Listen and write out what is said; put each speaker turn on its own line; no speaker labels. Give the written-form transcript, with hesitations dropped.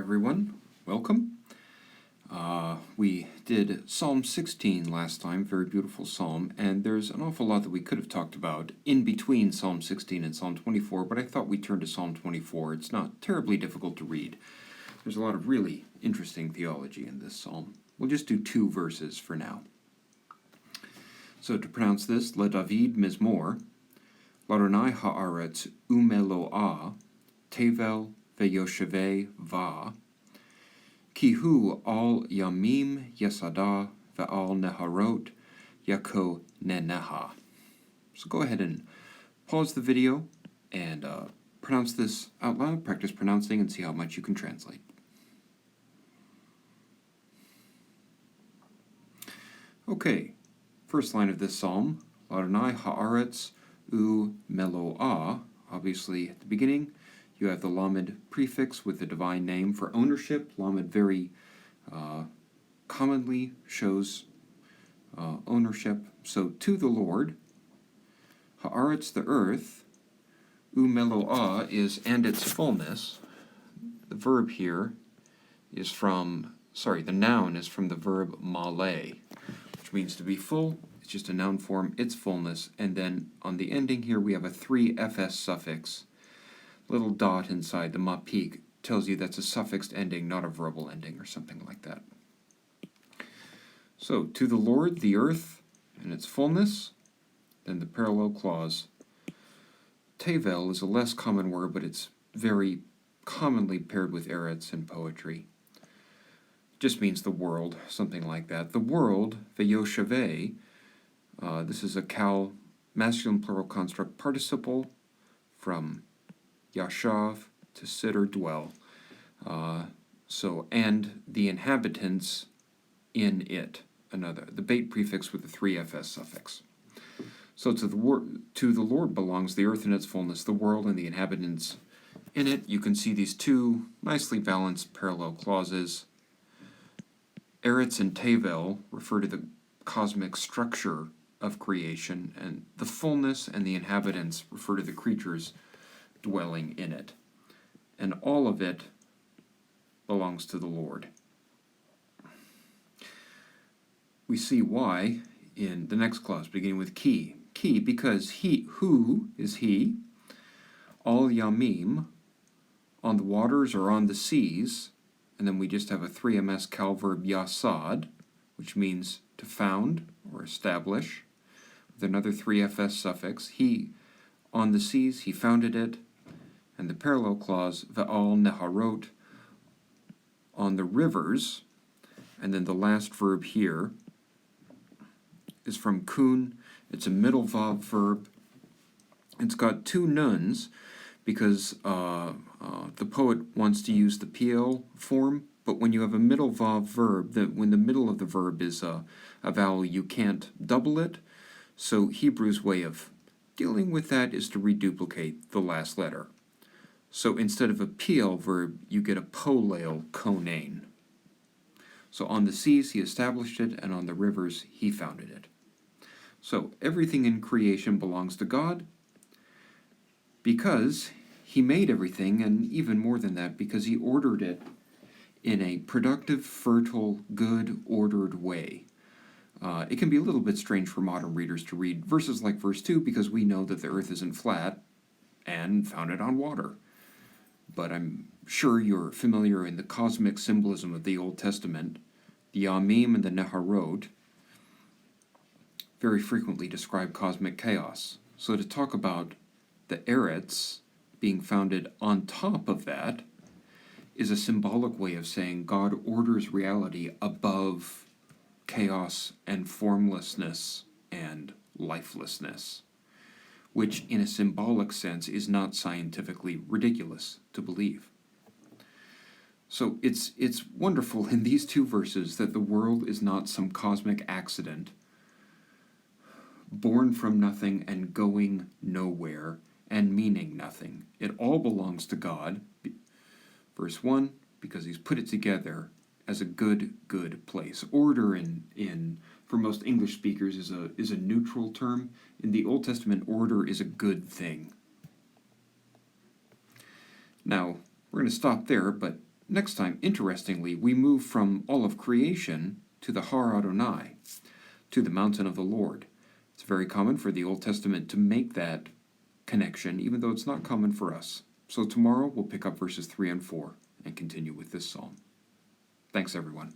everyone. Welcome. We did Psalm 16 last time, very beautiful psalm, and there's an awful lot that we could have talked about in between Psalm 16 and Psalm 24, but I thought we'd turn to Psalm 24. It's not terribly difficult to read. There's a lot of really interesting theology in this psalm. We'll just do 2 verses for now. So to pronounce this, Le David Mizmor, L'Adonai ha'aretz umeloah, tevel ve'yoshevei va, ki hu al yamim yesada ve'al neharot yako neneha. So go ahead and pause the video and pronounce this out loud, practice pronouncing, and see how much you can translate. Okay, first line of this psalm, L'Adonai ha'aretz umeloah. Obviously, at the beginning, you have the Lamed prefix with the divine name for ownership. Lamed very commonly shows ownership. So, to the Lord, ha'aretz, the earth, umeloah is and its fullness. The verb here is the noun is from the verb male, which means to be full. It's just a noun form, its fullness. And then on the ending here, we have a 3fs suffix. Little dot inside the mapik tells you that's a suffixed ending, not a verbal ending or something like that. So, to the Lord, the earth and its fullness, then the parallel clause. Tevel is a less common word, but it's very commonly paired with eretz in poetry. Just means the world, something like that. The world, ve'yoshevei, this is a kal, masculine plural construct participle from yashav, to sit or dwell. And the inhabitants in it, the bait prefix with the 3fs suffix. So to the Lord belongs the earth and its fullness, the world and the inhabitants in it. You can see these 2 nicely balanced parallel clauses. Eretz and Tevel refer to the cosmic structure of creation, and the fullness and the inhabitants refer to the creatures dwelling in it. And all of it belongs to the Lord. We see why in the next clause, beginning with ki. Ki, because he, who is he, al yamim, on the waters or on the seas, and then we just have a 3ms kal verb yasad, which means to found or establish, with another 3fs suffix. He, on the seas, he founded it. And the parallel clause, ve'al neharot, on the rivers. And then the last verb here is from kun. It's a middle vav verb. It's got 2 nuns because the poet wants to use the PL form. But when you have a middle vav verb, when the middle of the verb is a vowel, you can't double it. So Hebrew's way of dealing with that is to reduplicate the last letter. So instead of a PL verb, you get a polel konain. So on the seas he established it, and on the rivers he founded it. So everything in creation belongs to God because he made everything, and even more than that, because he ordered it in a productive, fertile, good, ordered way. It can be a little bit strange for modern readers to read verses like verse 2 because we know that the earth isn't flat and founded on water. But I'm sure you're familiar in the cosmic symbolism of the Old Testament. The Yamim and the Neharot very frequently describe cosmic chaos. So to talk about the Eretz being founded on top of that is a symbolic way of saying God orders reality above chaos and formlessness and lifelessness, which in a symbolic sense is not scientifically ridiculous to believe. So it's wonderful in these 2 verses that the world is not some cosmic accident, born from nothing and going nowhere and meaning nothing. It all belongs to God. Verse 1, because he's put it together as a good place. Order in for most English speakers is a neutral term. In the Old Testament, order is a good thing. Now, we're going to stop there, but next time, interestingly, we move from all of creation to the Har Adonai, to the mountain of the Lord. It's very common for the Old Testament to make that connection, even though it's not common for us. So tomorrow we'll pick up verses 3 and 4 and continue with this psalm. Thanks, everyone.